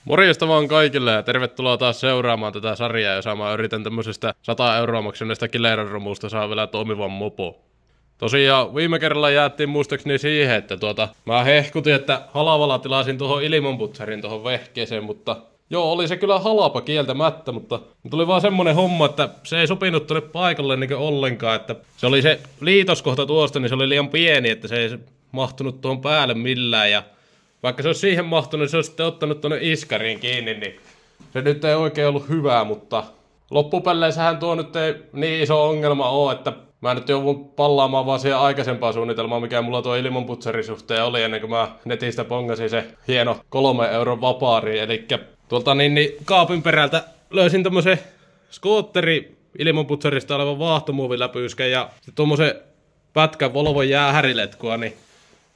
Morjesta vaan kaikille ja tervetuloa taas seuraamaan tätä sarjaa, jossa mä yritän tämmöisestä 100 euroa maksaneesta Kileran-romusta saa vielä toimivan mopo. Tosiaan viime kerralla jäättiin muistaakseni siihen, että mä hehkutin, että halavalla tilasin tuohon ilmanputsarin tuohon vehkeeseen, mutta joo, oli se kyllä halapa kieltämättä, mutta tuli vaan semmonen homma, että se ei sopinut tuonne paikalle niin ollenkaan, että se oli se liitoskohta tuosta, niin se oli liian pieni, että se ei mahtunut tuohon päälle millään ja vaikka se olisi siihen mahtunut, niin se olisi sitten ottanut tuonne iskariin kiinni, niin se nyt ei oikein ollut hyvää, mutta loppupelleissähän tuo nyt ei niin iso ongelma ole, että mä nyt joudun pallaamaan vaan siihen aikaisempaan suunnitelmaan, mikä mulla tuo ilmanputsarin suhteen oli ennen kuin mä netistä pongasin se hieno 3 euron vapaari. Eli tuolta kaapin perältä löysin tommosen skootteri ilmanputsarista olevan vaahtomuoviläpyysken ja tommosen pätkän Volvon jäähäriletkua, niin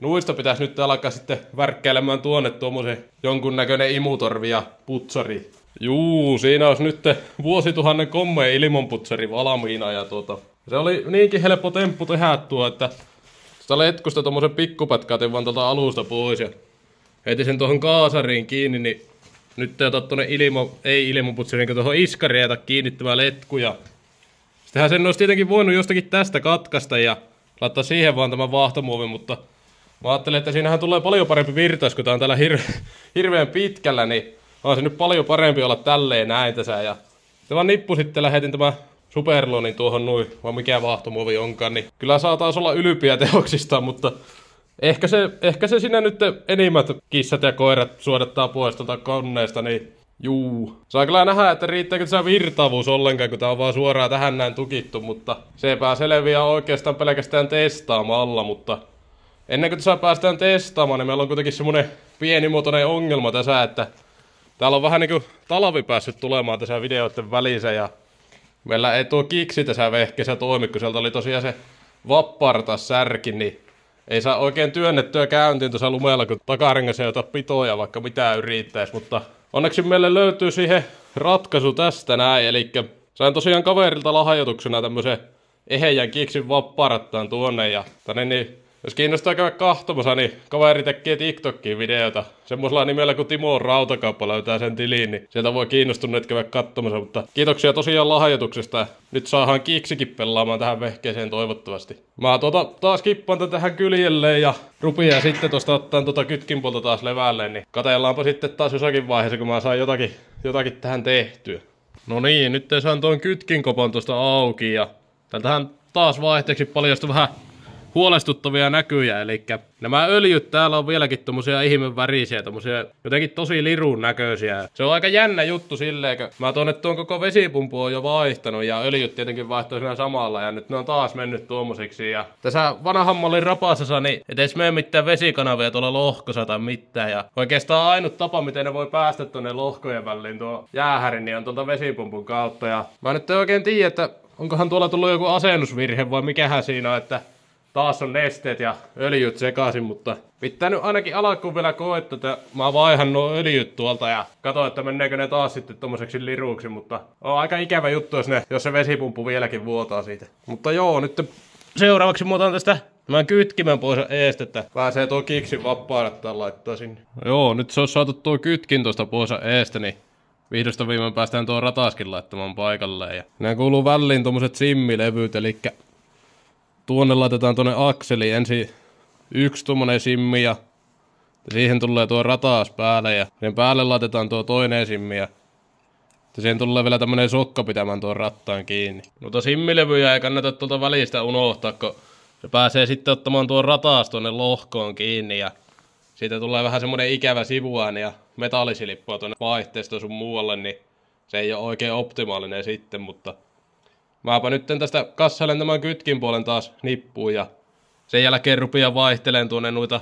nuista pitäisi nyt alkaa sitten värkkäilemään tuonne tuommoisen jonkunnäköinen imutorvi ja putsari. Juu, siinä olisi nyt vuosituhannen kommeen ilmanputsari valmiina ja se oli niinkin helppo temppu tehdä että sitä letkusta tommosen pikkupätkää otin vaan tuolta alusta pois ja heitin sen tuohon kaasariin kiinni, niin nyt ei ota tuonne ilmanputsariin, niin tuohon iskariin jätä kiinnittämään letkuja. Sittenhän sen olisi tietenkin voinut jostakin tästä katkaista ja laittaa siihen vaan tämän vaahtomuovin, mutta mä ajattelin, että siinähän tulee paljon parempi virtaus, kun tää on täällä hirveän pitkällä, niin on se nyt paljon parempi olla tälleen näin tässä. Ja sitten vaan nippusitteen lähetin tämä Superlonin tuohon noin, vaan mikä vaahtomuovi onkaan, niin kyllä saa taas olla ylpiä teoksista, mutta ehkä se sinä nyt enimmät kissat ja koirat suodattaa pois tuolta koneesta, niin juu. Saa kyllä nähdä, että riittääkö tässä virtaavuus ollenkaan, kun tää on vaan suoraan tähän näin tukittu, mutta se selviää oikeastaan pelkästään testaamalla, mutta ennen kuin tässä päästään testaamaan, niin meillä on kuitenkin semmonen pienimuotoinen ongelma tässä, että täällä on vähän niinku talvi päässyt tulemaan tässä videoiden välissä ja meillä ei tuo kiksi tässä vehkeessä toimi, kun sieltä oli tosiaan se vappartas särki, niin ei saa oikein työnnettyä käyntiin tuossa lumella, kun takarengassa ei ota pitoja, vaikka mitään yrittäisi, mutta onneksi meille löytyy siihen ratkaisu tästä näin, eli sain tosiaan kaverilta lahjoituksena tämmösen eheän kiksin vapparattaan tuonne ja jos kiinnostaa käydä kahtomassa, niin kaveri tekee TikTokiin videota. Semmoisella nimellä kuin Timo Rautakauppa löytää sen tiliin, niin sieltä voi kiinnostuneet käydä katsomassa. Mutta kiitoksia tosiaan lahjoituksesta. Nyt saadaan kiksikin pelaamaan tähän vehkeeseen toivottavasti. Mä taas kippaan tähän kyljelleen ja rupeaa sitten tosta ottaan kytkinpuolta taas levälleen. Niin katsellaanpa sitten taas jossakin vaiheessa, kun mä saan jotakin tähän tehtyä. No niin, nyt saan tuon kytkinkopon tosta auki ja tältähän taas vaihteeksi paljastui vähän huolestuttavia näkyjä, eli nämä öljyt täällä on vieläkin tommosia ihmevärisiä, tommosia jotenkin tosi lirun näköisiä. Se on aika jännä juttu silleen, kun mä tuon koko vesipumpu on jo vaihtanut ja öljyt tietenkin vaihtoi siinä samalla ja nyt ne on taas mennyt tuommoisiksi. Ja tässä vanhan mallin rapasassa niin et edes mene mitään vesikanavia tuolla lohkossa tai mitään ja oikeastaan ainut tapa miten ne voi päästä tonne lohkojen väliin tuo jäähäri niin on tuolta vesipumpun kautta ja mä nyt en oikein tiedä, että onkohan tuolla tullut joku asennusvirhe vai mikähän siinä on, että taas on nesteet ja öljyt sekaisin, mutta pitää nyt ainakin alkuun vielä koettaa, että mä vaihan nuo öljyt tuolta ja katso, että menneekö ne taas sitten tommoseksi liruksi, mutta on aika ikävä juttu, jos se vesipumpu vieläkin vuotaa siitä. Mutta joo, nyt seuraavaksi mä otan tästä tämän kytkimän pois eestä, että pääsee tuo kiksin vapaarattaan laittaa sinne. Joo, nyt se on saatu tuo kytkin tuosta pois eestä, niin vihdosta viimein päästään tuo rataskin laittamaan paikalleen. Ja nämä kuuluu väliin tommoset simmilevyt, eli tuonne laitetaan tuonne akseli ensin yksi tuommoinen simmi ja siihen tulee tuo ratas päälle ja sen päälle laitetaan tuo toinen simmi ja siihen tulee vielä tämmönen sokka pitämään tuon rattaan kiinni. Mutta simmilevyjä ei kannata tuolta välistä unohtaa, kun se pääsee sitten ottamaan tuon ratas tuonne lohkoon kiinni ja siitä tulee vähän semmonen ikävä sivuääni ja metallisilppua tuonne vaihteesta sun muualle, niin se ei ole oikein optimaalinen sitten, mutta mäpä nyt tästä kassailen tämän kytkin puolen taas nippuun ja sen jälkeen rupeaa vaihteleen tuonne noita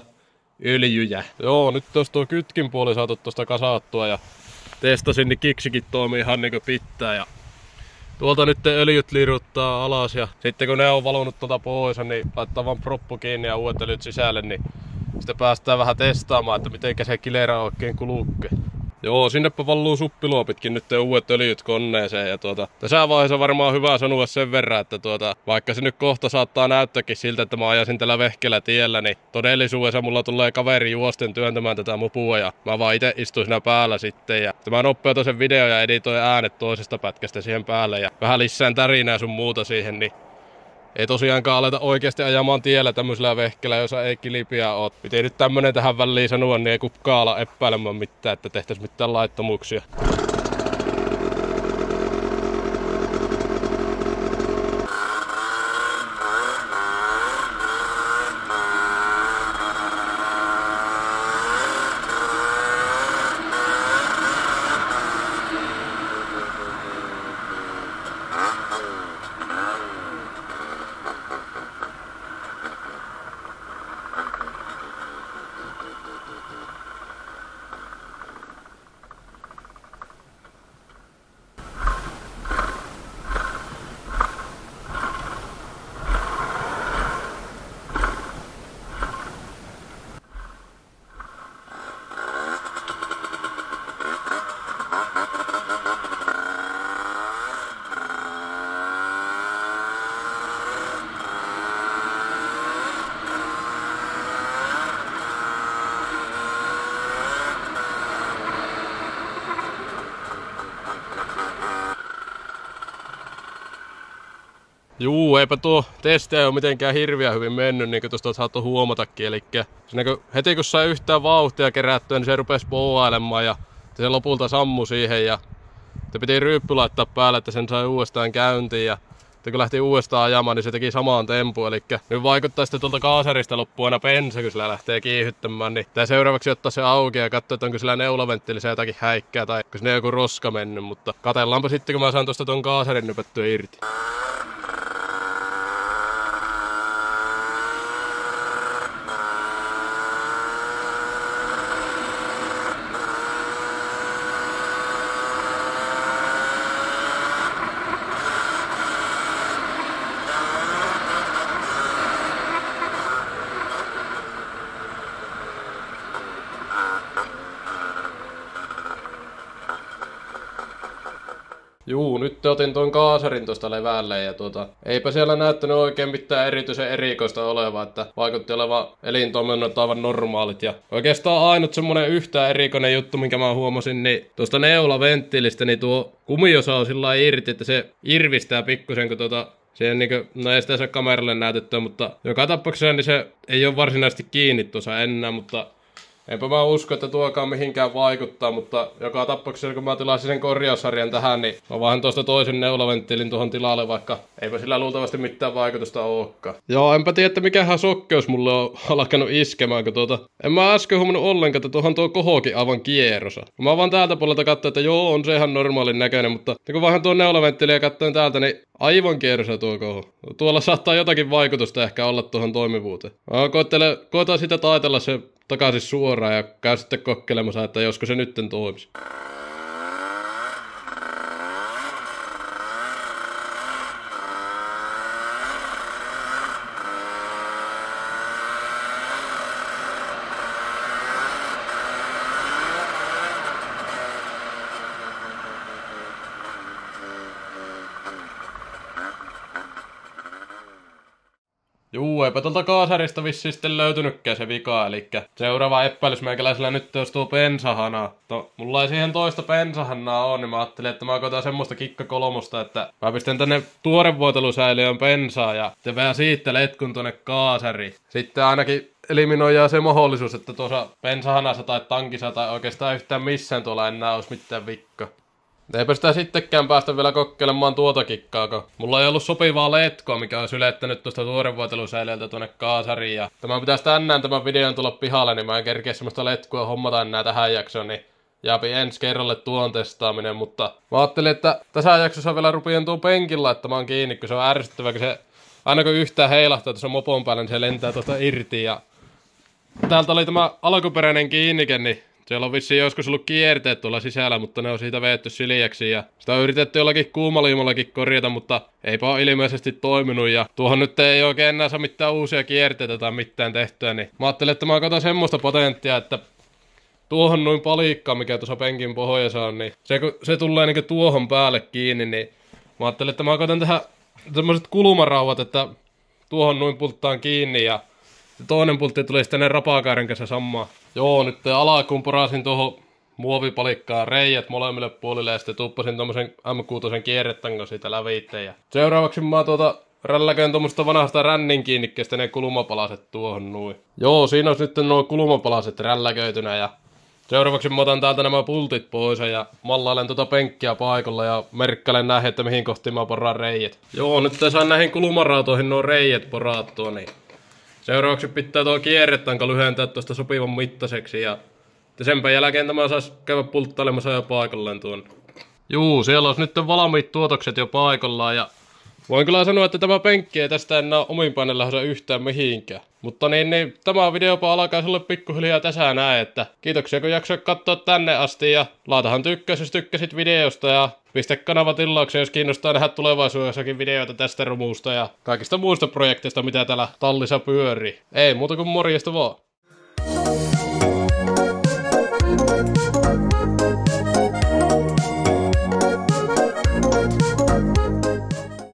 öljyjä. Joo, nyt tuo kytkin puoli saatu tuosta kasattua ja testasin, niin kiksikin toimii ihan niinku pitää ja tuolta nyt öljyt liruttaa alas ja sitten kun ne on valunut tuolta pois, niin laittaa vaan proppu kiinni ja uudet öljyt sisälle, niin sitten päästään vähän testaamaan, että miten se Kilera oikein kulukee. Joo, sinnepä valluu suppiluopitkin nyt uudet öljyt koneeseen ja tässä vaiheessa varmaan hyvä sanoa sen verran, että vaikka se nyt kohta saattaa näyttääkin siltä, että mä ajasin tällä vehkellä tiellä, niin todellisuudessa mulla tulee kaveri juosten työntämään tätä mopua ja mä vaan itse istuin siinä päällä sitten ja mä nopeutan sen video ja editoin äänet toisesta pätkästä siihen päälle ja vähän lisään tärinää sun muuta siihen, niin ei tosiaankaan aleta oikeasti ajamaan tiellä tämmöisellä vehkellä, jossa ei kilpiä oo. Piti nyt tämmönen tähän väliin sanoa, niin ei kukaan ala epäilemään mitään, että tehtäis mitään laittomuuksia. Juu, eipä tuo testi ei ole mitenkään hirveän hyvin mennyt, niin kuin tuosta saattoi huomatakin. Elikkä heti kun sai yhtään vauhtia kerättyä, niin se rupesi poailemaan ja se lopulta sammui siihen. Ja piti ryyppy laittaa päälle, että sen sai uudestaan käyntiin. Ja kun lähti uudestaan ajamaan, niin se teki samaan tempuun. Eli nyt vaikuttaa sitten tuolta kaasarista loppuun aina bensa, kun sillä lähtee kiihyttämään. Niin tää seuraavaksi ottaa se auki ja katsoa, että onko sillä neulaventtiilissä jotakin häikkää tai onko sinne joku roska mennyt. Mutta katsellaanpa sitten, kun mä saan tuosta ton kaasarin nypättyä irti. Juu, nyt otin tuon kaasarin tuosta levälle ja eipä siellä näyttänyt oikein mitään erityisen erikoista olevaa, että vaikutti olevan elintoiminnot aivan normaalit. Ja oikeastaan ainut semmonen yhtään erikoinen juttu, minkä mä huomasin, niin tuosta neulaventtiilistä, niin tuo kumiosa on sillä lailla irti, että se irvistää pikkusen, kun siihen no ei sitä saa kameralle näytettyä, mutta joka tapauksessa niin se ei ole varsinaisesti kiinni tuossa enää, mutta enpä mä usko, että tuokaan mihinkään vaikuttaa, mutta joka tapauksessa kun mä tilasin sen korjaussarjan tähän, niin mä vaan tuosta toisen neulaventtiilin tuohon tilalle, vaikka eipä sillä luultavasti mitään vaikutusta olekaan. Joo, enpä tiedä, että mikähän sokkeus mulle on alkanut iskemään, kun en mä äsken huomannut ollenkaan, että tuohon tuo kohokin aivan kierrosa. Mä vaan täältä puolelta katsoin, että joo, on se ihan normaalin näköinen, mutta kun vähän tuon neulaventtiilin ja katsoin täältä, niin aivan kierrosa tuo koho. Tuolla saattaa jotakin vaikutusta ehkä olla tuohon toimivuuteen. Koetaan sitä taitella se takaisin suoraan ja käy sitten kokeilemassa, että josko se nytten toimisi. Juu, eipä tuolta kaasarista vissiin sitten löytynytkään se vika, eli seuraava epäilys meikäläisellä nyt olisi tuo bensahana. Mulla ei siihen toista bensahannaa ole, niin mä ajattelin, että mä koitan semmoista kikkakolmosta, että mä pistän tänne tuorevuotelusäiliön bensaa ja sitten vähän siitä letkun tonne kaasariin. Sitten ainakin eliminoidaan se mahdollisuus, että tuossa bensahanassa tai tankissa tai oikeastaan yhtään missään tuolla enää olisi mitään vikka. Eipä sitä sittenkään päästä vielä kokeilemaan tuota kikkaa, kun mulla ei ollut sopivaa letkoa, mikä on sylettänyt tuosta tuorevuotelusäiliöltä tuonne kaasariin. Ja tämä pitäisi tänään tämän videon tulla pihalle, niin mä en kerkeä semmoista letkua hommata enää tähän jaksoon, niin jääpi ensi kerralle tuon testaaminen. Mutta mä ajattelin, että tässä jaksossa vielä rupean tuon penkin laittamaan kiinni, kun se on ärsyttävä, kun se aina kun yhtään heilahtaa tuossa mopon päällä, niin se lentää tuosta irti. Ja täältä oli tämä alkuperäinen kiinnike, niin siellä on vissiin joskus ollut kierteet tuolla sisällä, mutta ne on siitä veetty sileäksi ja sitä on yritetty jollakin kuumaliimallakin korjata, mutta eipä ole ilmeisesti toiminut ja tuohon nyt ei oikein enää saa mitään uusia kierteitä tai mitään tehtyä, niin mä ajattelin, että mä katson semmoista potenttia, että tuohon noin palikkaa, mikä tuossa penkin pohjassa on, niin se tulee niinku tuohon päälle kiinni, niin mä ajattelin, että mä koitan tehdä semmoset kulmarauvat, että tuohon noin pulttaan kiinni ja toinen pultti tulee sitten ne rapakaaren kanssa samaa. Joo, nyt alkuun porasin tuohon muovipalikkaan reijät molemmille puolille ja sitten tuppasin tommosen M6 kierretangon siitä lävitteen. Ja seuraavaksi mä rälläköin tuommoista vanhasta rännin kiinnikkeestä ne kulmapalaset tuohon noin. Joo, siinä olisi nyt nuo kulmapalaset rälläköitynä ja seuraavaksi mä otan täältä nämä pultit pois ja mallailen penkkiä paikalla ja merkkailen näihin, että mihin kohtiin mä poraan reijät. Joo, nyt sain näihin kulmarautoihin nuo reijät poraattua, niin seuraavaksi pitää tuo kierretanko lyhentää tuosta sopivan mittaiseksi ja senpä jälkeen tämä saisi käydä pulttailemassa jo paikalleen tuon. Juu, siellä olisi nyt valmiit tuotokset jo paikallaan ja voin kyllä sanoa, että tämä penkki ei tästä enää omin päin lähdössä yhtään mihinkään. Mutta niin, tämä videopa alkaa sulle pikkuhiljaa tässä näin, että kiitoksia kun jaksoit katsoa tänne asti ja laitahan tykkäys, jos tykkäsit videosta ja pistä kanava tilaukseen, jos kiinnostaa nähdä tulevaisuudessakin videoita tästä rumusta ja kaikista muista projekteista, mitä täällä tallissa pyörii. Ei muuta kuin morjesta vaan.